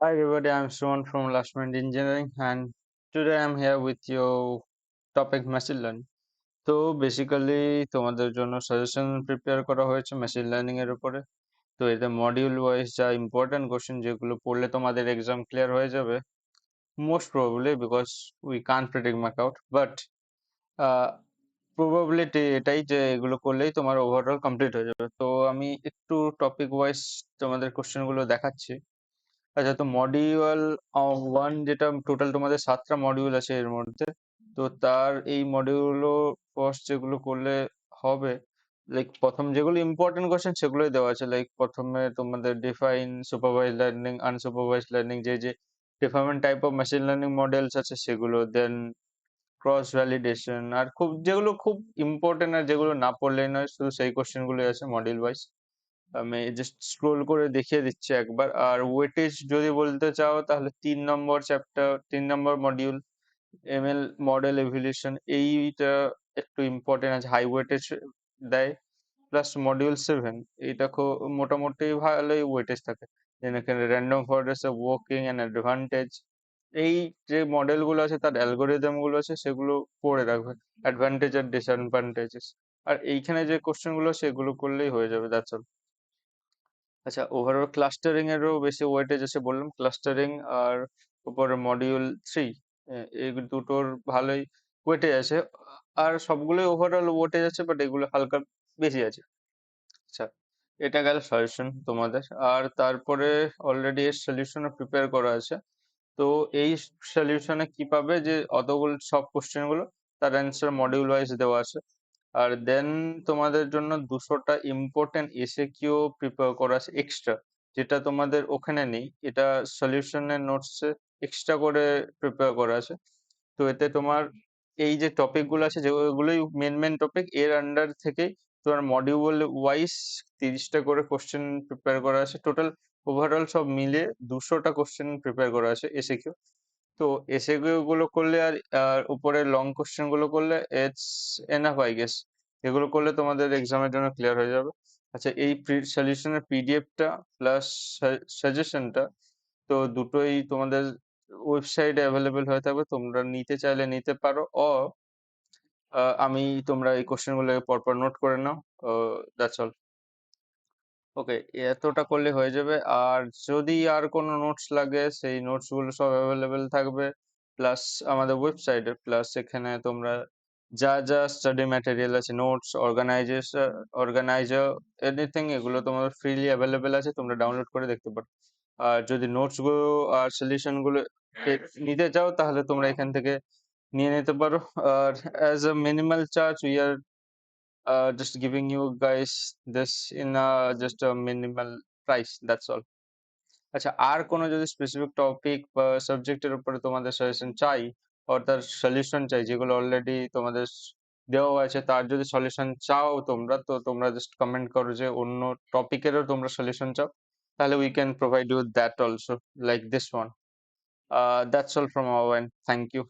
Hi everybody, I'm Shravan from Last Minute Engineering and today I'm here with your topic machine learning. তো basically তোমাদের জন্য suggestion prepare করা হয়েছে machine learning এর উপরে। তো এতে মডিউল ওয়াইজ যা ইম্পর্টেন্ট কোশ্চেন যেগুলো পড়লে তোমাদের এক্সাম ক্লিয়ার হয়ে যাবে most probably because we can't predict mark out but probability এটাই যে এগুলো করলেই তোমার ওভারঅল কমপ্লিট হয়ে যাবে। তো আমি একটু টপিক ওয়াইজ তোমাদের কোশ্চেনগুলো দেখাচ্ছি। আচ্ছা, তো মডিউল ওয়ান যেটা টোটাল তোমাদের 7টা মডিউল আছে এর মধ্যে। তো তার এই মডিউলও ফার্স্ট যেগুলো করলে হবে, লাইক প্রথম যেগুলো ইম্পর্টেন্ট কোশ্চেন সেগুলোই দেওয়া আছে। লাইক প্রথমে তোমাদের define supervise learning unsupervise learning যে different type of machine learning models আছে সেগুলো, দেন ক্রস ভ্যালিডেশন, আর যেগুলো খুব ইম্পর্টেন্ট আর যেগুলো না পড়লেই নয়, শুধু সেই কোশ্চেন গুলোই আছে মডিউল ওয়াইজ। আমি জাস্ট স্ক্রোল করে দেখিয়ে দিচ্ছি একবার। আর ওয়েটেজ যদি বলতে চাও তাহলে 3 নম্বর চ্যাপ্টার, 3 নম্বর মডিউল এমএল মডেল এভলিউশন, এইটা একটু ইম্পর্টেন্ট আছে, হাই ওয়েটেজ দেয়। প্লাস মডিউল 7 এইটা খুব মোটামুটি ভালোই ওয়েটেজ থাকে, যেখানে random forest working and advantage, এই যে মডেল গুলো আছে তার অ্যালগোরিদম গুলো আছে সেগুলো পড়ে রাখবে, অ্যাডভান্টেজ আর ডিসঅ্যাডভান্টেজেস। আর এইখানে যে কোশ্চেন গুলো সেগুলো করলেই হয়ে যাবে, দ্যাটস অল। আচ্ছা, ওভারঅল ক্লাস্টারিং এরও বেশি ওয়েটেজ আছে বললাম, ক্লাস্টারিং আর উপরে মডিউল 3, এই দুটোর ভালোই ওয়েটেজ আছে। আর সবগুলোই ওভারঅল ওয়েটেজ আছে বাট এগুলো হালকা বেশি আছে। আচ্ছা, এটা গেল সলিউশন তোমাদের। আর তারপরে অলরেডি এর সলিউশনও প্রিপেয়ার করা আছে। তো এই সলিউশনে কি পাবে যে অতগুলো সব কোশ্চেন গুলো তার অ্যান্সার মডিউল ওয়াইজ দেওয়া আছে। আর দেন তোমাদের জন্য 200টা ইম্পর্টেন্ট এসে কিউ প্রিপেয়ার করা আছে এক্সট্রা, যেটা তোমাদের ওখানে নেই। এটা সলিউশনের নোটসে এক্সট্রা করে প্রিপেয়ার করা আছে। তো এতে তোমার এই যে টপিক গুলো আছে যেগুলোই মেন মেন টপিক, এর আন্ডার থেকেই তোমার মডিউল ওয়াইজ 30টা করে কোশ্চেন প্রিপেয়ার করা আছে। টোটাল ওভারঅল সব মিলে 200টা কোশ্চেন প্রিপেয়ার করা আছে এসে কিউ। তো এসে গুলো করলে আর উপরে লং কোশ্চেন গুলো করলে ইটস এনাফ আই গেস। এগুলো করলে তোমাদের এক্সামের জন্য ক্লিয়ার হয়ে যাবে। আচ্ছা, এই সলিউশনের পিডিএফটা প্লাস সাজেশনটা, তো দুটোই তোমাদের ওয়েবসাইটে অ্যাভেলেবেল হয়ে থাকবে, তোমরা নিতে চাইলে নিতে পারো। আমি তোমরা এই কোশ্চেন গুলো পরপর নোট করে নাও। That's all. ওকে, এতটা করলে হয়ে যাবে। আর যদি আর কোনো নোটস লাগে সেই নোটস গুলো সব অ্যাভেলেবেল থাকবে প্লাস আমাদের ওয়েবসাইটে, প্লাস এখানে তোমরা যা যা স্টাডি ম্যাটেরিয়াল আছে, নোটস, অর্গানাইজার, এনিথিং, এগুলো তোমাদের ফ্রিলি অ্যাভেলেবেল আছে, তোমরা ডাউনলোড করে দেখতে পারো। আর যদি নোটস গুলো আর সলিউশন গুলো নিতে চাও তাহলে তোমরা এখান থেকে নিয়ে নিতে পারো। আর as a minimal charge we are just giving you guys this in just a minimal price, that's all. আচ্ছা, আর কোনো যদি স্পেসিফিক টপিক বা সাবজেক্টের উপরে তোমাদের সাজেশন চাই or তার সলিউশন চাই, যেগুলো অলরেডি তোমাদের দেওয়া আছে, তার যদি সলিউশন চাও তোমরা, তো তোমরা জাস্ট কমেন্ট করো যে অন্য টপিকেরও তোমরা সলিউশন চাও, তাহলে we can provide you that also, like this one. That's all from our end. Thank you.